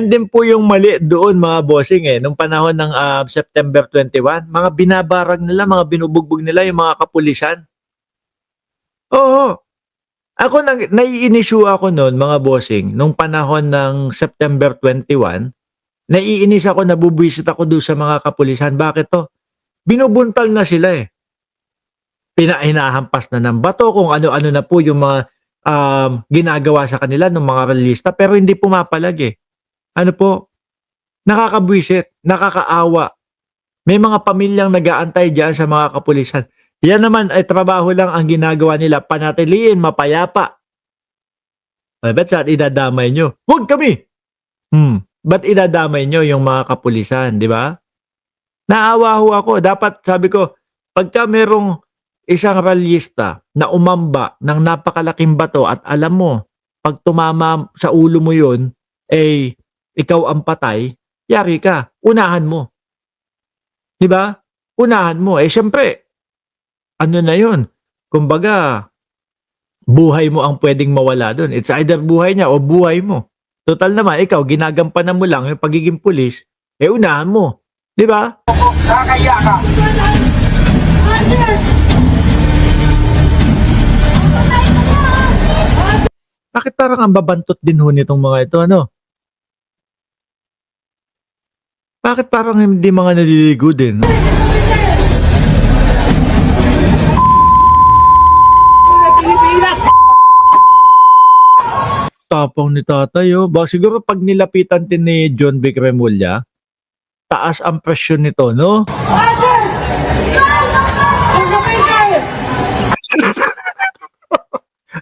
Din po yung mali doon mga bossing nung panahon ng September 21, mga binabarag nila, mga binubugbog nila yung mga kapulisan. Oo. Ako naiinis ako noon mga bossing, nung panahon ng September 21, naiinis ako, nabubwisit ako doon sa mga kapulisan. Bakit to? Binubuntal na sila hinahampas na ng bato, kung ano-ano na po yung mga ginagawa sa kanila ng mga realista, pero hindi pumapalag Ano po? Nakakabwisit, nakakaawa. May mga pamilyang nag-aantay diyan sa mga kapulisan. Yan naman ay trabaho lang ang ginagawa nila, panatiliin mapayapa. Ba't saan idadamay nyo? Huwag kami! Ba't idadamay nyo yung mga kapulisan, di ba? Naawa ho ako. Dapat, sabi ko, pagka merong isang ralyista na umamba ng napakalaking bato at alam mo, pag tumama sa ulo mo yun, ikaw ang patay, yari ka, unahan mo. Di ba? Unahan mo. Siyempre, ano na yun? Kumbaga, buhay mo ang pwedeng mawala doon. It's either buhay niya o buhay mo. Total naman, ikaw, ginagampanan mo lang yung pagiging pulis, unahan mo. Di ba? Kakaya ka. Bakit parang ang babantot din ho nitong mga ito, ano? Bakit parang hindi mga naliligo din? Tapang ni tatay, siguro pag nilapitan din ni John Vic Remulla, taas ang presyon nito, no?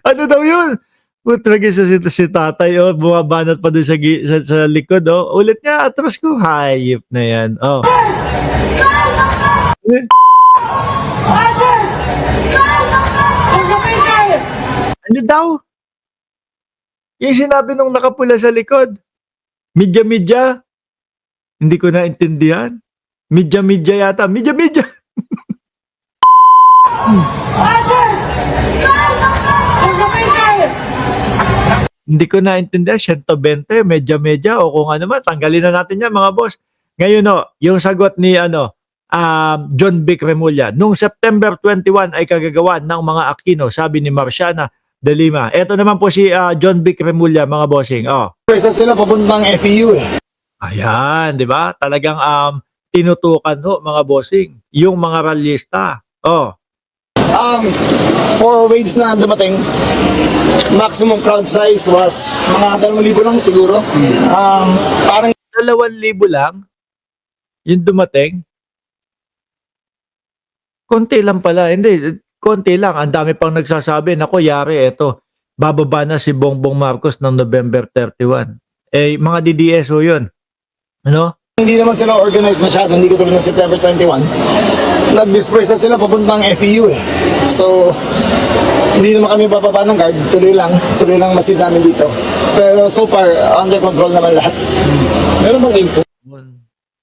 Ano daw yun? Putragin si tatay, bumabanat pa doon sa likod, Ulit nga, atras ko, hayop na yan, Ano daw? Yung sinabi nung nakapula sa likod, midya-midya. Hindi ko naintindihan. Midya-midya yata. Midya-midya. Hindi ko naintindihan. 120, medya-medya, o kung ano man. Tanggalin na natin yan, mga boss. Ngayon, yung sagot ni John Vic Remulla, nung September 21 ay kagagawan ng mga Aquino, sabi ni Marciana de Lima. Ito naman po si John Vic Remulla, mga bossing. First sila papuntang FEU Ayan, di ba? Talagang tinutukan mga bossing, yung mga ralyista. For waves na dumating, maximum crowd size was mga 2,000 lang siguro. Parang 2,000 lang yung dumating. Konti lang pala. Hindi, konti lang. Ang dami pang nagsasabi, nako, yari, eto, bababa na si Bongbong Marcos ng November 31. Mga DDSO yun. Ano? hindi naman sila organized masyado, hindi ko tulad ng September 21. Nag-disperse na sila papuntang FEU So, hindi naman kami bababa ng guard, tuloy lang masid namin dito. Pero so far, under control naman lahat. Meron bang info?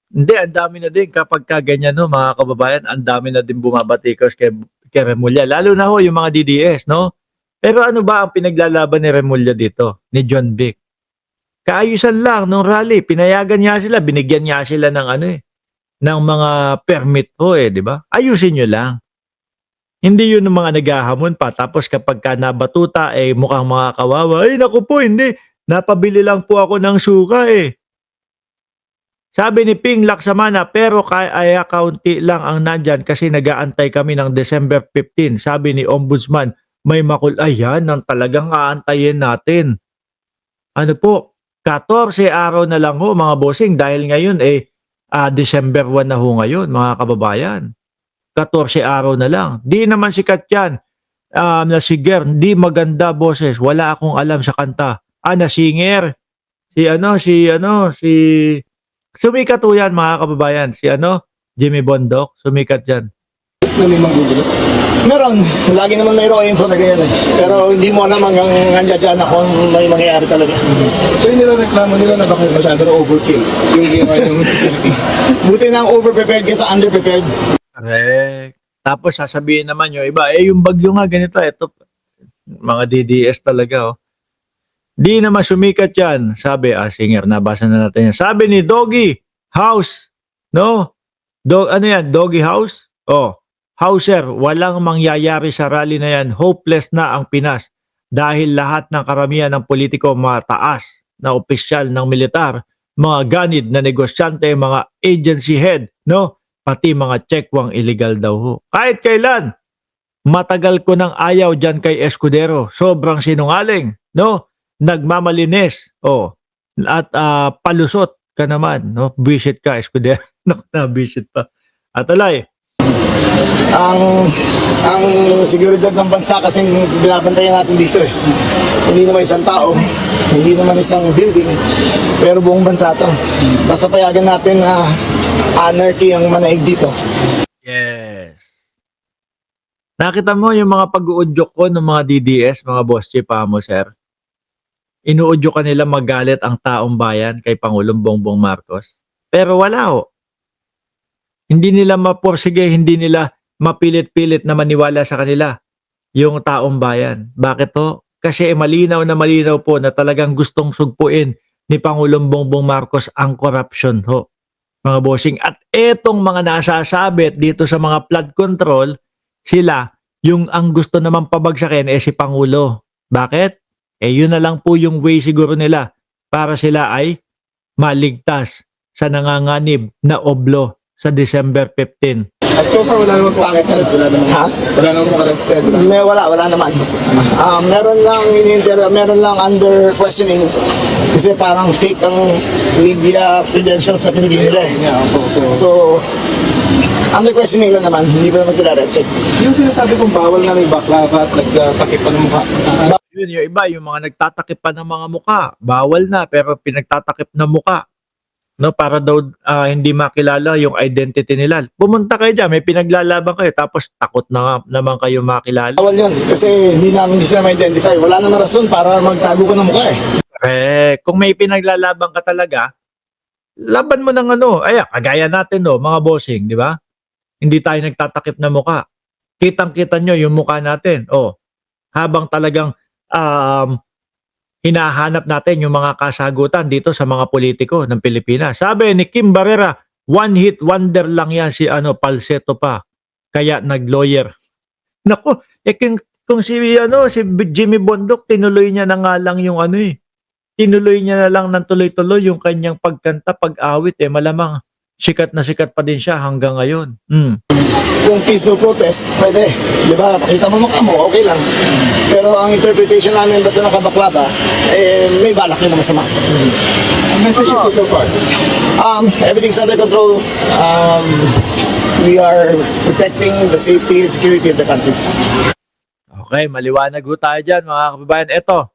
Hindi, ang dami na din kapag kaganyan mga kababayan, ang dami na din bumabatikos kay Remulla. Lalo na yung mga DDS, no? Pero ano ba ang pinaglalaban ni Remulla dito, ni John Vic? Kaayusan lang nung rally, pinayagan niya sila, binigyan niya sila ng ng mga permit di ba? Ayusin niyo lang. Hindi yun ng mga naghahamon pa, tapos kapag ka nabatuta, mukhang mga kawawa, naku po, hindi, napabili lang po ako ng suka Sabi ni Ping Laksamana, pero kaya kaunti lang ang nandyan kasi nag-aantay kami ng December 15. Sabi ni Ombudsman, may ayan ang talagang aantayin natin. Ano po, 14 araw na lang mga bossing dahil ngayon December 1 na ngayon mga kababayan. 14 araw na lang. Di naman sikat yan na singer, di maganda boses. Wala akong alam sa kanta. Na singer. Si sumikat yan mga kababayan. Si Jimmy Bondok, sumikat yan. Meron, lagi naman mayroong info na ganyan Pero hindi mo alam hanggang nandiyan na kung may mangyayari talaga. So yung nilareklamo nila na bakit masyado na overkill yung ginawa yung facility? Buti na ang over-prepared kaysa under-prepared. Correct. Tapos sasabihin naman yung iba, yung bagyo nga ganito, ito, mga DDS talaga Di naman sumikat yan. Sabi, singer, nabasa na natin yan. Sabi ni Doggy House, no? Ano yan, Doggy House? Oh, Hauser, walang mangyayari sa rally na yan. Hopeless na ang Pinas. Dahil lahat ng karamihan ng politiko mataas na opisyal ng militar, mga ganid na negosyante, mga agency head, no? Pati mga checkwang illegal daw ho. Kahit kailan, matagal ko nang ayaw dyan kay Escudero. Sobrang sinungaling, no? Nagmamalinis, at palusot ka naman, no? Visit ka, Escudero. Na-visit pa. At alay, ang seguridad ng bansa kasi binabantayan natin dito eh. Hindi naman isang tao, hindi naman isang building, pero buong bansa to. Basta payagan natin na anarchy ang manaig dito. yes. Nakita mo yung mga pag-uudyok ko ng mga DDS, mga boss chief mo, sir? Inuudyo ka nila magalit ang taong bayan kay Pangulong Bongbong Marcos. Pero wala ho. Hindi nila maporsige, hindi nila mapilit-pilit na maniwala sa kanila yung taong bayan. Bakit to? Kasi malinaw na malinaw po na talagang gustong sugpuin ni Pangulong Bongbong Marcos ang corruption ho, mga bossing. At etong mga nasasabit dito sa mga flood control, sila yung ang gusto naman pabagsakin si Pangulo. Bakit? Yun na lang po yung way siguro nila para sila ay maligtas sa nanganganib na oblo sa December 15. At so far, wala naman po arrested. Ha? Wala naman po arrested. Wala naman. Meron lang under questioning kasi parang fake ang media credentials na pinigil nila eh. Yeah, opo. So, under questioning lang naman, hindi pa naman sila arrested. Yung sinasabi kong bawal na may baklava at nagtakip pa ng mukha. Yun, yung iba, yung mga nagtatakip pa ng mga muka, bawal na pero pinagtatakip na muka. No, para daw hindi makilala yung identity nila. Pumunta kayo dyan, may pinaglalaban kayo, tapos takot na naman kayo makilala. Bawal yun kasi hindi sila ma-identify. Wala naman rason para magtago ko ng mukha eh. Kung may pinaglalaban ka talaga, laban mo ng kagaya natin mga bossing, di ba? Hindi tayo nagtatakip na muka. Kitang-kita nyo yung muka natin. Habang talagang hinahanap natin yung mga kasagutan dito sa mga politiko ng Pilipinas. Sabi ni Kim Barrera, one hit wonder lang yan si Palseto pa. Kaya nag-lawyer. Nako, kung si Jimmy Bondoc, tinuloy niya na nga lang yung tinuloy niya na lang ng tuloy-tuloy yung kanyang pagkanta, pag-awit malamang sikat na sikat pa din siya hanggang ngayon. Kung peaceful protest, pwede. Di ba? Pakita mo mukha mo, okay lang. Pero ang interpretation namin basta nakabaklava, may balak yun na masama. Ang message po so far? Everything's under control. We are protecting the safety and security of the country. Okay, maliwanag ho tayo dyan mga kababayan. Ito,